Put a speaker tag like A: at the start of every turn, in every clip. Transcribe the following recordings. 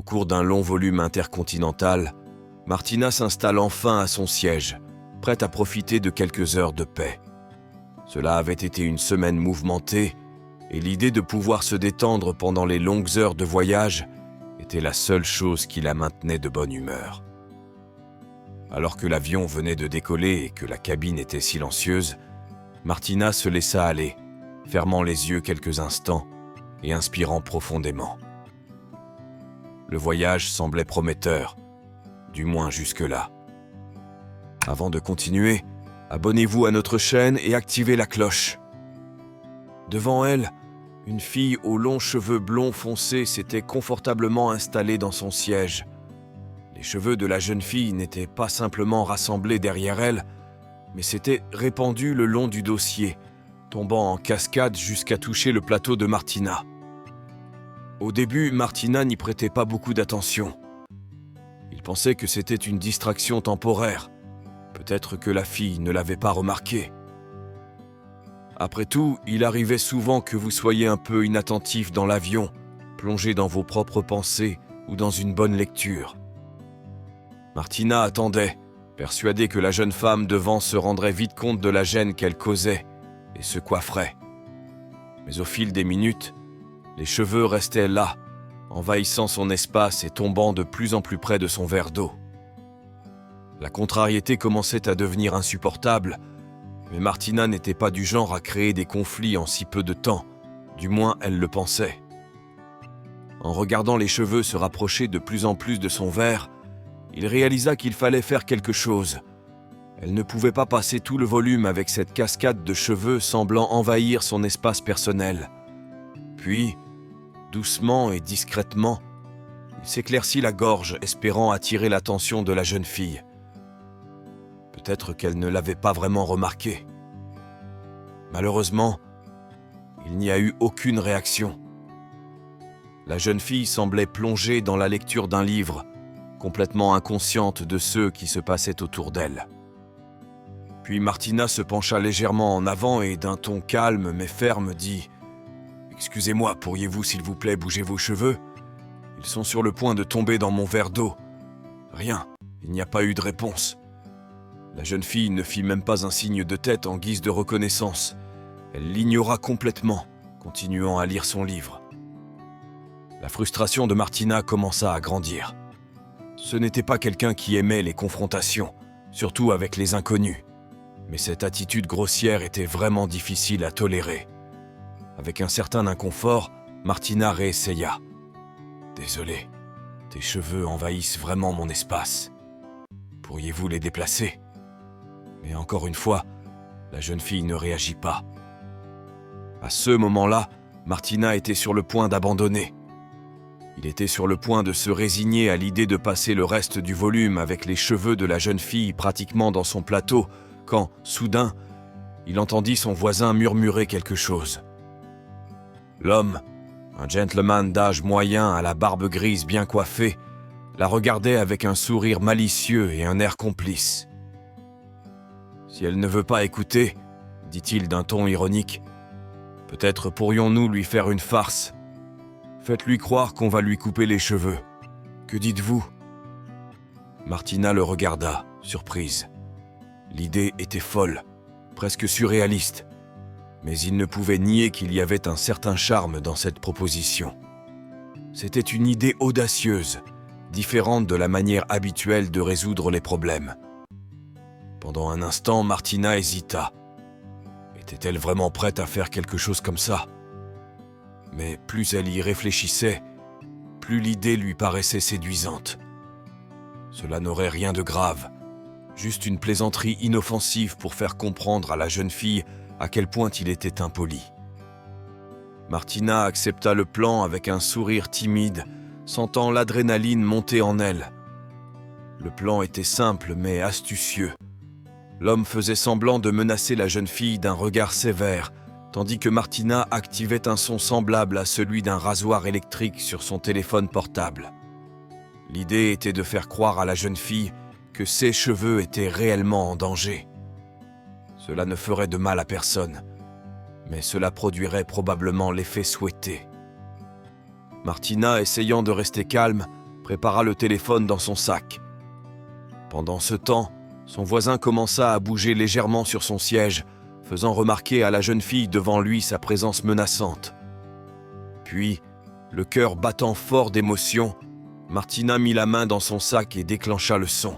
A: cours d'un long volume intercontinental, Martina s'installe enfin à son siège, prête à profiter de quelques heures de paix. Cela avait été une semaine mouvementée, et l'idée de pouvoir se détendre pendant les longues heures de voyage était la seule chose qui la maintenait de bonne humeur. Alors que l'avion venait de décoller et que la cabine était silencieuse, Martina se laissa aller, fermant les yeux quelques instants et inspirant profondément. Le voyage semblait prometteur, du moins jusque-là. Avant de continuer, abonnez-vous à notre chaîne et activez la cloche. Devant elle, une fille aux longs cheveux blonds foncés s'était confortablement installée dans son siège. Les cheveux de la jeune fille n'étaient pas simplement rassemblés derrière elle, mais s'étaient répandus le long du dossier, tombant en cascade jusqu'à toucher le plateau de Martina. Au début, Martina n'y prêtait pas beaucoup d'attention. Il pensait que c'était une distraction temporaire. Peut-être que la fille ne l'avait pas remarqué. Après tout, il arrivait souvent que vous soyez un peu inattentif dans l'avion, plongé dans vos propres pensées ou dans une bonne lecture. Martina attendait, persuadée que la jeune femme devant se rendrait vite compte de la gêne qu'elle causait et se coifferait. Mais au fil des minutes, les cheveux restaient là, envahissant son espace et tombant de plus en plus près de son verre d'eau. La contrariété commençait à devenir insupportable, mais Martina n'était pas du genre à créer des conflits en si peu de temps, du moins elle le pensait. En regardant les cheveux se rapprocher de plus en plus de son verre, il réalisa qu'il fallait faire quelque chose. Elle ne pouvait pas passer tout le volume avec cette cascade de cheveux semblant envahir son espace personnel. Puis, doucement et discrètement, il s'éclaircit la gorge, espérant attirer l'attention de la jeune fille. Peut-être qu'elle ne l'avait pas vraiment remarqué. Malheureusement, il n'y a eu aucune réaction. La jeune fille semblait plongée dans la lecture d'un livre, complètement inconsciente de ceux qui se passaient autour d'elle. Puis Martina se pencha légèrement en avant et d'un ton calme mais ferme dit « Excusez-moi, pourriez-vous s'il vous plaît bouger vos cheveux? Ils sont sur le point de tomber dans mon verre d'eau. » Rien, il n'y a pas eu de réponse. La jeune fille ne fit même pas un signe de tête en guise de reconnaissance. Elle l'ignora complètement, continuant à lire son livre. La frustration de Martina commença à grandir. Ce n'était pas quelqu'un qui aimait les confrontations, surtout avec les inconnus. Mais cette attitude grossière était vraiment difficile à tolérer. Avec un certain inconfort, Martina réessaya. « Désolé, tes cheveux envahissent vraiment mon espace. Pourriez-vous les déplacer ?» Mais encore une fois, la jeune fille ne réagit pas. À ce moment-là, Martina était sur le point d'abandonner. Il était sur le point de se résigner à l'idée de passer le reste du volume avec les cheveux de la jeune fille pratiquement dans son plateau, quand, soudain, il entendit son voisin murmurer quelque chose. L'homme, un gentleman d'âge moyen à la barbe grise bien coiffée, la regardait avec un sourire malicieux et un air complice. « Si elle ne veut pas écouter, dit-il d'un ton ironique, peut-être pourrions-nous lui faire une farce. Faites-lui croire qu'on va lui couper les cheveux. Que dites-vous » Martina le regarda, surprise. L'idée était folle, presque surréaliste, mais il ne pouvait nier qu'il y avait un certain charme dans cette proposition. C'était une idée audacieuse, différente de la manière habituelle de résoudre les problèmes. Pendant un instant, Martina hésita. Était-elle vraiment prête à faire quelque chose comme ça? Mais plus elle y réfléchissait, plus l'idée lui paraissait séduisante. Cela n'aurait rien de grave, juste une plaisanterie inoffensive pour faire comprendre à la jeune fille à quel point il était impoli. Martina accepta le plan avec un sourire timide, sentant l'adrénaline monter en elle. Le plan était simple mais astucieux. L'homme faisait semblant de menacer la jeune fille d'un regard sévère, tandis que Martina activait un son semblable à celui d'un rasoir électrique sur son téléphone portable. L'idée était de faire croire à la jeune fille que ses cheveux étaient réellement en danger. Cela ne ferait de mal à personne, mais cela produirait probablement l'effet souhaité. Martina, essayant de rester calme, prépara le téléphone dans son sac. Pendant ce temps, son voisin commença à bouger légèrement sur son siège, faisant remarquer à la jeune fille devant lui sa présence menaçante. Puis, le cœur battant fort d'émotion, Martina mit la main dans son sac et déclencha le son.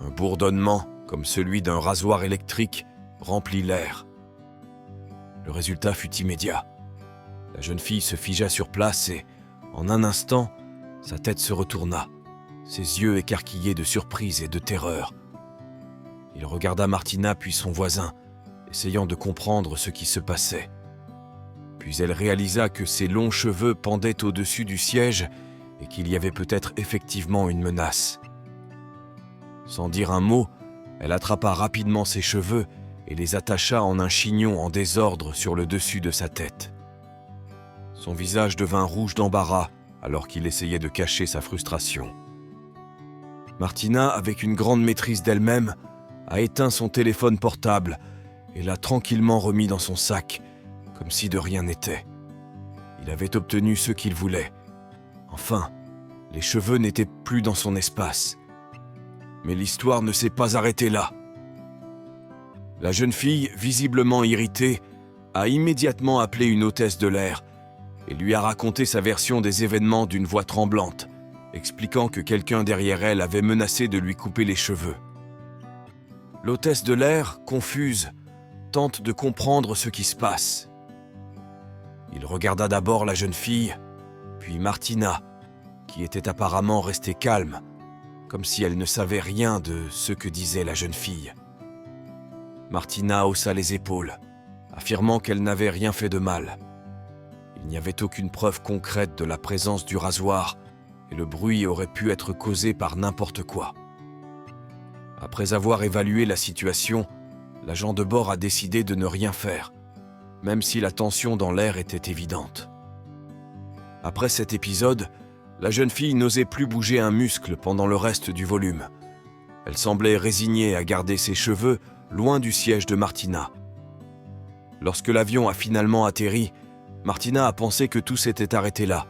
A: Un bourdonnement, comme celui d'un rasoir électrique, remplit l'air. Le résultat fut immédiat. La jeune fille se figea sur place et, en un instant, sa tête se retourna, ses yeux écarquillés de surprise et de terreur. Il regarda Martina puis son voisin, essayant de comprendre ce qui se passait. Puis elle réalisa que ses longs cheveux pendaient au-dessus du siège et qu'il y avait peut-être effectivement une menace. Sans dire un mot, elle attrapa rapidement ses cheveux et les attacha en un chignon en désordre sur le dessus de sa tête. Son visage devint rouge d'embarras alors qu'il essayait de cacher sa frustration. Martina, avec une grande maîtrise d'elle-même, a éteint son téléphone portable et l'a tranquillement remis dans son sac, comme si de rien n'était. Il avait obtenu ce qu'il voulait. Enfin, les cheveux n'étaient plus dans son espace. Mais l'histoire ne s'est pas arrêtée là. La jeune fille, visiblement irritée, a immédiatement appelé une hôtesse de l'air et lui a raconté sa version des événements d'une voix tremblante, expliquant que quelqu'un derrière elle avait menacé de lui couper les cheveux. L'hôtesse de l'air, confuse, tente de comprendre ce qui se passe. Il regarda d'abord la jeune fille, puis Martina, qui était apparemment restée calme, comme si elle ne savait rien de ce que disait la jeune fille. Martina haussa les épaules, affirmant qu'elle n'avait rien fait de mal. Il n'y avait aucune preuve concrète de la présence du rasoir, et le bruit aurait pu être causé par n'importe quoi. Après avoir évalué la situation, l'agent de bord a décidé de ne rien faire, même si la tension dans l'air était évidente. Après cet épisode, la jeune fille n'osait plus bouger un muscle pendant le reste du volume. Elle semblait résignée à garder ses cheveux loin du siège de Martina. Lorsque l'avion a finalement atterri, Martina a pensé que tout s'était arrêté là.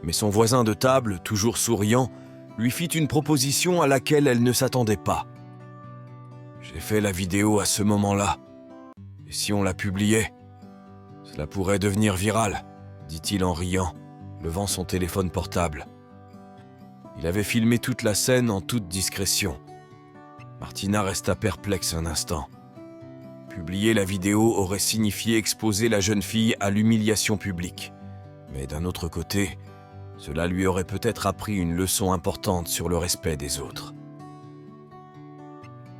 A: Mais son voisin de table, toujours souriant, lui fit une proposition à laquelle elle ne s'attendait pas. « J'ai fait la vidéo à ce moment-là. Et si on la publiait, cela pourrait devenir viral, » dit-il en riant, levant son téléphone portable. Il avait filmé toute la scène en toute discrétion. Martina resta perplexe un instant. Publier la vidéo aurait signifié exposer la jeune fille à l'humiliation publique. Mais d'un autre côté, cela lui aurait peut-être appris une leçon importante sur le respect des autres.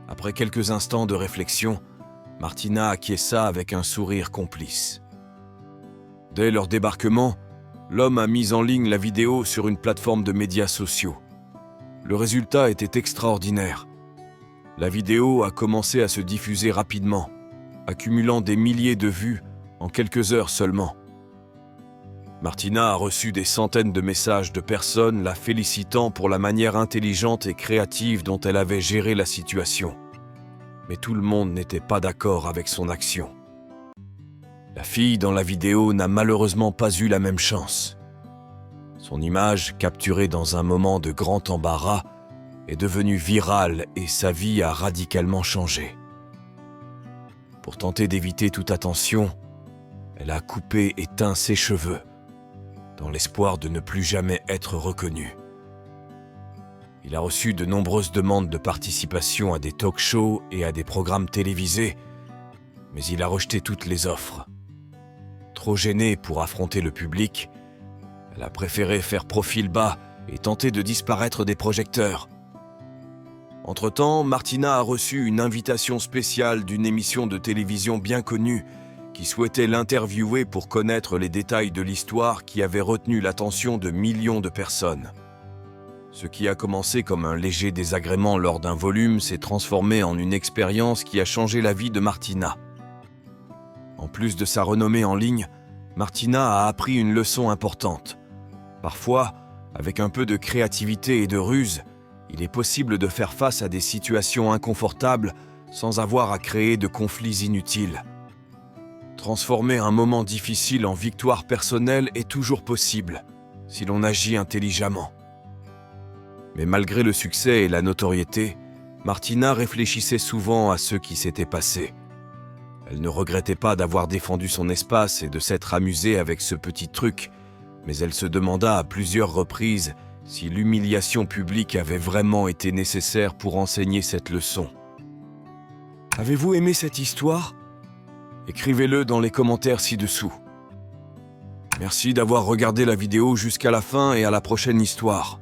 A: Après quelques instants de réflexion, Martina acquiesça avec un sourire complice. Dès leur débarquement, l'homme a mis en ligne la vidéo sur une plateforme de médias sociaux. Le résultat était extraordinaire. La vidéo a commencé à se diffuser rapidement, accumulant des milliers de vues en quelques heures seulement. Martina a reçu des centaines de messages de personnes la félicitant pour la manière intelligente et créative dont elle avait géré la situation. Mais tout le monde n'était pas d'accord avec son action. La fille dans la vidéo n'a malheureusement pas eu la même chance. Son image, capturée dans un moment de grand embarras, est devenue virale et sa vie a radicalement changé. Pour tenter d'éviter toute attention, elle a coupé et teint ses cheveux, dans l'espoir de ne plus jamais être reconnue. Il a reçu de nombreuses demandes de participation à des talk-shows et à des programmes télévisés, mais il a rejeté toutes les offres. Trop gênée pour affronter le public, elle a préféré faire profil bas et tenter de disparaître des projecteurs. Entre-temps, Martina a reçu une invitation spéciale d'une émission de télévision bien connue qui souhaitait l'interviewer pour connaître les détails de l'histoire qui avait retenu l'attention de millions de personnes. Ce qui a commencé comme un léger désagrément lors d'un volume s'est transformé en une expérience qui a changé la vie de Martina. En plus de sa renommée en ligne, Martina a appris une leçon importante. Parfois, avec un peu de créativité et de ruse, il est possible de faire face à des situations inconfortables sans avoir à créer de conflits inutiles. Transformer un moment difficile en victoire personnelle est toujours possible, si l'on agit intelligemment. Mais malgré le succès et la notoriété, Martina réfléchissait souvent à ce qui s'était passé. Elle ne regrettait pas d'avoir défendu son espace et de s'être amusée avec ce petit truc, mais elle se demanda à plusieurs reprises si l'humiliation publique avait vraiment été nécessaire pour enseigner cette leçon. Avez-vous aimé cette histoire ? Écrivez-le dans les commentaires ci-dessous. Merci d'avoir regardé la vidéo jusqu'à la fin et à la prochaine histoire.